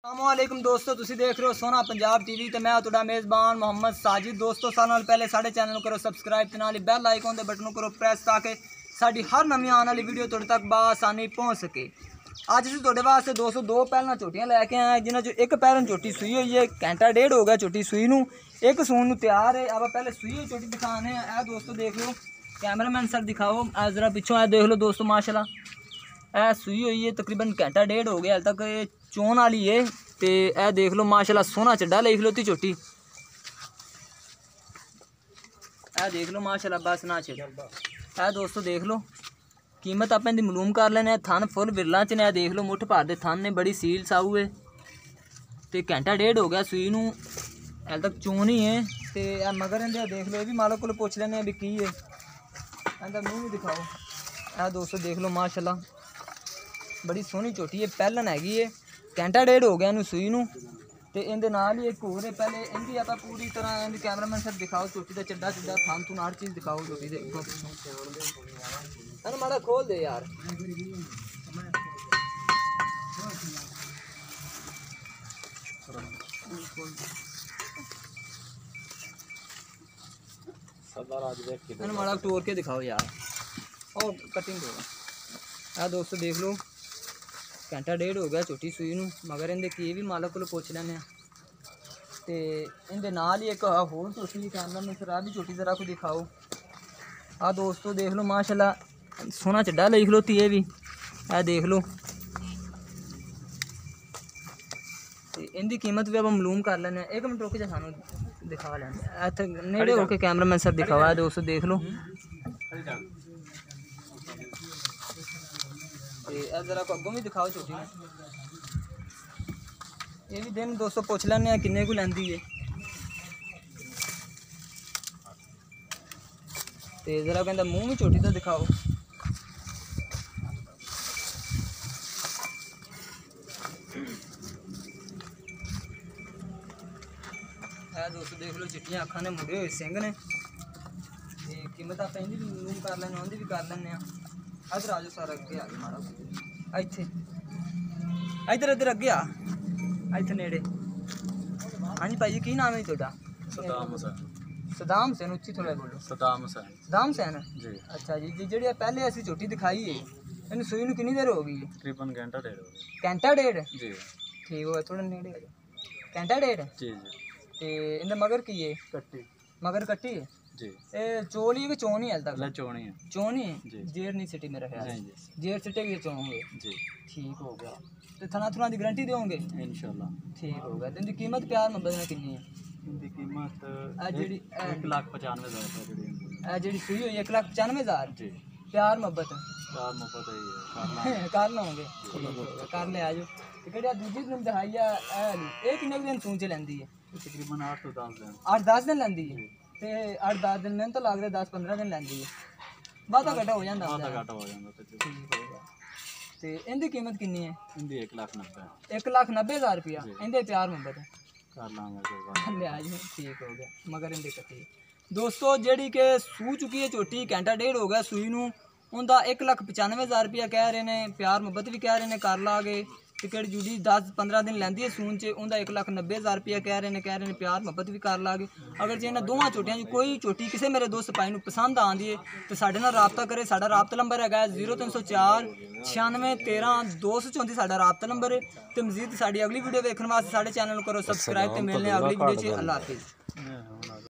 अस्सलामुअलैकुम दोस्तों, तुसी देख रहे हो सोना पंजाब टीवी ते मैं तुहाडा मेज़बान मोहम्मद साजिद। दोस्तों सारे नाल पहले साडे चैनल करो सबसक्राइब ते नाल बैल आइकन दे बटन करो प्रेस ताकि साडी हर नवी आने वाली वीडियो तुहाडे तक बआसानी पहुँच सके। अज असीं तुहाडे वास्ते दोस्तों दो पैहलां झोटियां लैके आए जिन्हां चों एक पैहलां झोटी सूई हुई है, घंटा डेढ़ हो गया झोटी सूई नूं, एक सून नूं तैयार है। अब पहले सूई हुई झोटी दिखाने हैं। दोस्तों देख लो, कैमरामैन सर दिखाओ जरा पिछों देख लो दोस्तों, माशाल्लाह सूई हुई है, तकरीबन घंटा डेढ़ हो गया हाल तक चोन वाली है। तो यह देख लो माशाल्लाह सोना चड्डा लिख लो ती झोटी, यह देख लो माशाल्लाह बस ना छे। दोस्तों देख लो, कीमत आप इनकी मालूम कर लेने। थन फुल विरला च ने, देख लो मुठ भर दे थन ने, बड़ी सील साऊ है। तो घंटा डेढ़ हो गया सूई नूं, हाल तक चोन ही है। तो मगर इनके देख लो, ये भी मालक को पुछ लेने भी की है, इनका मूँह भी दिखाओ। दोस्तों देख लो माशाल्लाह बड़ी सोहनी झोटी है, पहलन हैगी है, घंटा डेढ़ हो गया इनू सूई नूं। ते इहदे नाल ही एक होर है, पहले इनकी आप पूरी तरह इनकी कैमरामैन सर दिखाओ झोटी का चड्डा चुड्डा थान थून हर चीज़ दिखाओ झोटी दे। माड़ा खोल दे यार। माड़ा तोड़ के दिखाओ यार, और कटिंग दो। दोस्तों देख लो, घंटा डेढ़ हो गया झोटी सूई नूं, मगर इनके की भी मालक को पुछ लैने। तो इनके नाल ही एक होर झोटी कैमरा में सर भी झोटी जरा को दिखाओ। दोस्तों देख लो माशाल्लाह सोना चड्डा लिख लो ती भी, देख लो। तो इनकी कीमत भी अब मालूम कर लेने। एक मिनट रोके जा, सानू दिखा लेने इत्थे नेड़े होके कैमरामैन सर दिखाओ। दोस्तों देख लो, जरा को अगों भी दिखाओ झोटी में। ये भी दिन दोस्तों पुछ लेने किन्ने को लैंदी है। तो जरा कहता मूँह भी झोटी तो दिखाओ। दोस्तों देख लो, चिट्टियां अखां ने, मुड़े हुए सिंह ने। कीमत आप इनकी भी मालूम कर लें, उनकी भी कर लें। इधर आ जाओ सारा, अगे आ गया माड़ा इत्थे, इधर इधर अगे आ, इत्थे नेड़े। हाँ जी भाई जी, की नाम है तुहाडा? सदाम हुसैन। सदाम हुसैन, उच्ची थोड़ा बोलो। सदाम हुसैन। सदाम हुसैन जी। अच्छा जी। जी पहले असी झोटी दिखाई है, इन सूई नूं कितनी देर हो गई है? तकरीबन घंटा डेढ़ हो गया। घंटा डेढ़ जी ठीक हो, थोड़ा नेड़े आ जाओ। घंटा डेढ़ जी जी। ते इंदा मगर की है? कट्टी। मगर कट्टी है जी। ए चोली है कि चोन ही हाल तक? चोनी है। चोन ही जी। जेर नहीं सिटी मेरा ख्याल। नहीं जी। जेर सिटेगी तो चोन होंगे। जी ठीक हो गया। तो थना थुना की गारंटी दोगे? इंशाल्लाह। ठीक हो गया। तो इनकी कीमत प्यार मोहब्बत में कितनी है? इनकी कीमत जी 1,95,000 जी सुई हुई 1,95,000 जी। प्यार मोहब्बत प्यार मोहब्बत है कर लवांगे, कर ले आजो। तो दूजी दिन दिखाई है किन्ने दिन सून च लैंदी है? तकरीबन 8 तो 10 दिन। 8-10 दिन लैंदी है। तो 8-10 दिन में तो लग रहा 10-15 दिन लैंदी है, बाधा घटा हो जाता। आधा घाटा हो जाता। ठीक हो गया। तो इनकी कीमत कितनी है? इनकी 1,90,000। 1,90,000 रुपया। इनके प्यार मोहब्बत कर लांगे ले आज। ठीक हो गया, मगर इनके कट्टी दोस्तों जेड़ी के सू चुकी है झोटी, घंटा डेढ़ हो गया सूई नूं, उनका 1,95,000 रुपया कह रहे हैं। प्यार मोहब्बत भी कह रहे हैं कर लागे। टिकट जूड़ी 10-15 दिन लैंदी है सून च, उनका 1,90,000 रुपया कह रहे हैं। प्यार मोहब्बत भी कर लागे। अगर जे इन्होंने दोवां झोटियां कोई झोटी किसी मेरे दोस्त भाई नूं पसंद आती है तो साडे नाल राबता करे। साडा राबता नंबर है 0304 96 13 234 साडा राबता नंबर है। तो मजीद साडी अगली वीडियो देखने वास्ते साडे चैनल करो सबसक्राइब। तो मिलने अगली वीडियो च। अल्लाह हाफिज़।